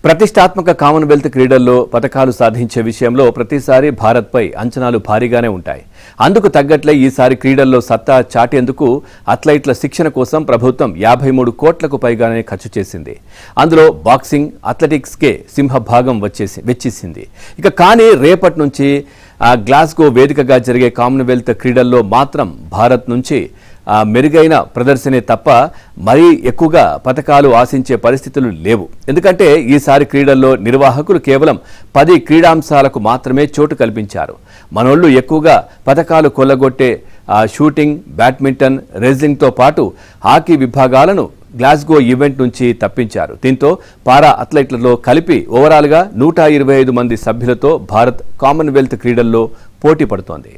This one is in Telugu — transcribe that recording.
ప్రతిష్టాత్మక కామన్వెల్త్ క్రీడల్లో పతకాలు సాధించే విషయంలో ప్రతిసారి భారత్పై అంచనాలు భారీగానే ఉంటాయి. అందుకు తగ్గట్లే ఈసారి క్రీడల్లో సత్తా చాటేందుకు అథ్లెట్ల శిక్షణ కోసం ప్రభుత్వం 53 కోట్లకు పైగానే ఖర్చు చేసింది. అందులో బాక్సింగ్, అథ్లెటిక్స్కే సింహభాగం వెచ్చేసింది. కానీ రేపటి నుంచి గ్లాస్గో వేదికగా జరిగే కామన్వెల్త్ క్రీడల్లో మాత్రం భారత్ నుంచి మెరుగైన ప్రదర్శనే తప్ప మరీ ఎక్కువగా పతకాలు ఆశించే పరిస్థితులు లేవు. ఎందుకంటే ఈసారి క్రీడల్లో నిర్వాహకులు కేవలం 10 క్రీడాంశాలకు మాత్రమే చోటు కల్పించారు. మనోళ్లు ఎక్కువగా పతకాలు కొల్లగొట్టే షూటింగ్, బ్యాడ్మింటన్, రెజ్లింగ్తో పాటు హాకీ విభాగాలను గ్లాస్గో ఈవెంట్ నుంచి తప్పించారు. దీంతో పారా అథ్లెట్లలో కలిపి ఓవరాల్గా 125 మంది సభ్యులతో భారత్ కామన్వెల్త్ క్రీడల్లో పోటీ పడుతోంది.